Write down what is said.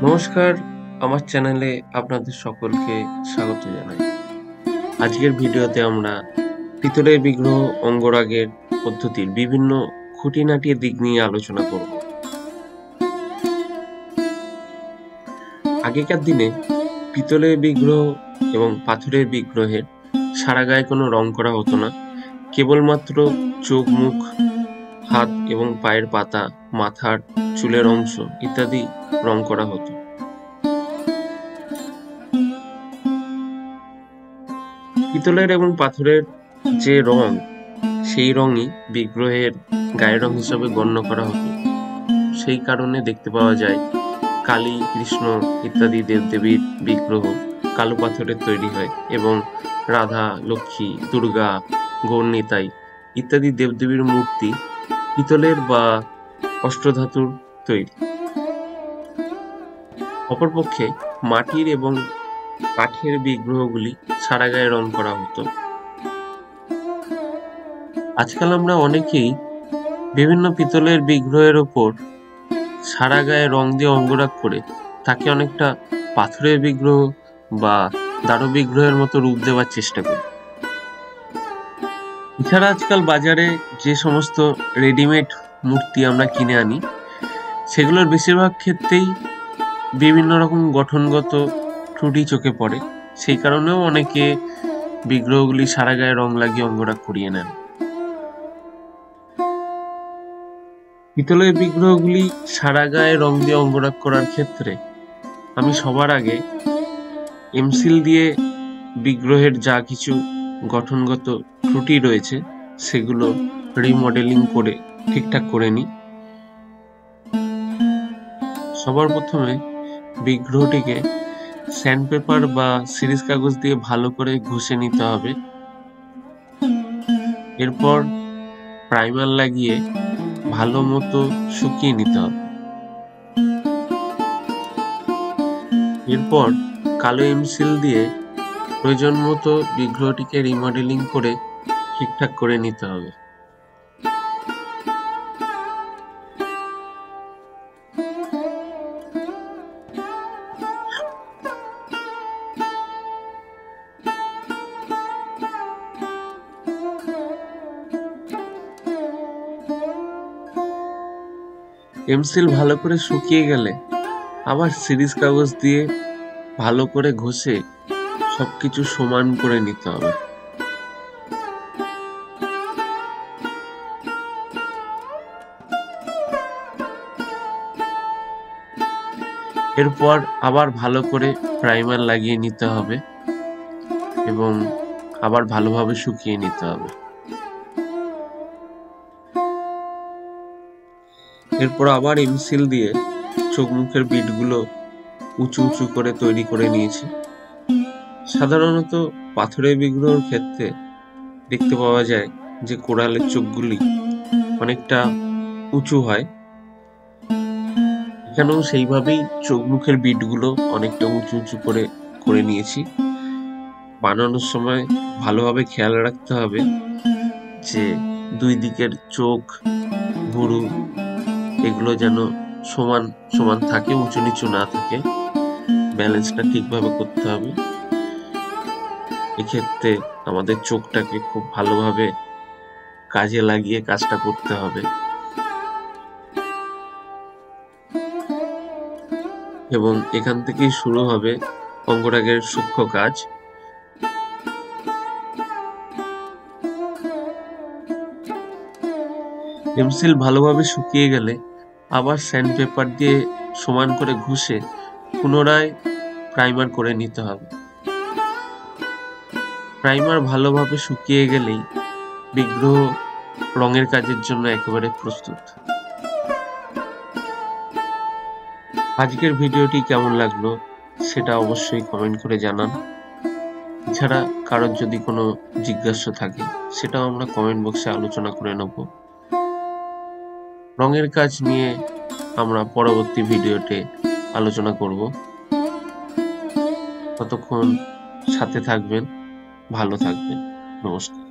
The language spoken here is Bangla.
নমস্কার, আমার চ্যানেলে আপনাদের সকলকে স্বাগত জানাই। আজকের ভিডিওতে আমরা পিতলের বিগ্রহ অঙ্গরাগের পদ্ধতির বিভিন্ন খুঁটিনাটি দিক নিয়ে আলোচনা করব। আগেকার দিনে পিতলের বিগ্রহ এবং পাথরের বিগ্রহের সারা গায়ে কোনো রং করা হতো না। কেবলমাত্র চোখ, মুখ, হাত এবং পায়ের পাতা, মাথার চুলের অংশ ইত্যাদি রং করা হতো। পিতলের এবং পাথরের যে রং, সেই রঙই বিগ্রহের গায়ের রং হিসাবে গণ্য করা হতো। সেই কারণে দেখতে পাওয়া যায় কালী, কৃষ্ণ ইত্যাদি দেবদেবীর বিগ্রহ কালো পাথরের তৈরি হয় এবং রাধা, লক্ষ্মী, দুর্গা, গৌরনিতাই ইত্যাদি দেবদেবীর মূর্তি পিতলের বা অষ্টধাতুর তৈরি। অপরপক্ষে মাটির এবং কাঠের বিগ্রহগুলি সারা গায়ে রং করা হতো। আজকাল আমরা অনেকেই বিভিন্ন পিতলের বিগ্রহের ওপর সারা গায়ে রং দিয়ে অঙ্গরাগ করে তাকে অনেকটা পাথরের বিগ্রহ বা দারু বিগ্রহের মতো রূপ দেওয়ার চেষ্টা করি। এছাড়া আজকাল বাজারে যে সমস্ত রেডিমেড মূর্তি আমরা কিনে আনি, সেগুলোর বেশিরভাগ ক্ষেত্রেই বিভিন্ন রকম গঠনগত ত্রুটি চোখে পড়ে। সেই কারণেও অনেকে বিগ্রহগুলি সারা গায়ে রং লাগিয়ে অঙ্গরাগ করিয়ে নেন। পিতলের বিগ্রহগুলি সারা গায়ে রং দিয়ে অঙ্গরাগ করার ক্ষেত্রে আমি সবার আগে এমসিল দিয়ে বিগ্রহের যা কিছু গঠনগত ত্রুটি রয়েছে সেগুলো রিমডেলিং করে ঠিকঠাক করে নিই। সবার প্রথমে বিগ্রহটিকে স্যান্ডপেপার বা সিরিজ কাগজ দিয়ে ভালো করে ঘষে নিতে হবে। এরপর প্রাইমার লাগিয়ে ভালো মতো শুকিয়ে নিতে হবে। এরপর কালো এমসিল দিয়ে প্রয়োজন মতো বিগ্রহটিকে রিমডেলিং করে ঠিকঠাক করে নিতে হবে। এমসিল ভালো করে শুকিয়ে গেলে আবার সিরিজ কাগজ দিয়ে ভালো করে ঘষে সবকিছু সমান করে নিতে হবে। এরপর আবার ভালো করে প্রাইমার লাগিয়ে নিতে হবে এবং আবার ভালোভাবে শুকিয়ে নিতে হবে। এরপর আবার এমসিল দিয়ে চোখ মুখের বিটগুলো উঁচু উঁচু করে তৈরি করে নিয়েছি। সাধারণত পাথরের বিগ্রহের ক্ষেত্রে দেখতে পাওয়া যায় যে কোরালের চোখগুলি অনেকটা উঁচু হয়। এখানেও সেইভাবেই চোখ মুখের বিটগুলো অনেকটা উঁচু উঁচু করে করে নিয়েছি। বানানোর সময় ভালোভাবে খেয়াল রাখতে হবে যে দুই দিকের চোখ, ভুরু এগুলো যেন সমান সমান থাকে, উঁচু নিচু না থাকে। ব্যালেন্সটা ঠিকভাবে করতে হবে। এক্ষেত্রে আমাদের চোখটাকে খুব ভালোভাবে কাজে লাগিয়ে কাজটা করতে হবে এবং এখান থেকেই শুরু হবে অঙ্গরাগের সূক্ষ্ম কাজ। পেন্সিল ভালোভাবে শুকিয়ে গেলে আবার স্যান্ডপেপার দিয়ে সমান করে ঘষে পুনরায় প্রাইমার করে নিতে হবে। প্রাইমার ভালোভাবে শুকিয়ে গেলেই বিগ্রহ রঙের কাজের জন্য একেবারে প্রস্তুত। আজকের ভিডিওটি কেমন লাগলো সেটা অবশ্যই কমেন্ট করে জানান। এছাড়া কারোর যদি কোনো জিজ্ঞাসা থাকে সেটাও আমরা কমেন্ট বক্সে আলোচনা করে নেব। রঙের কাজ নিয়ে আমরা পরবর্তী ভিডিওতে আলোচনা করব। ততক্ষণ সাথে থাকবেন, ভালো থাকবেন। নমস্কার।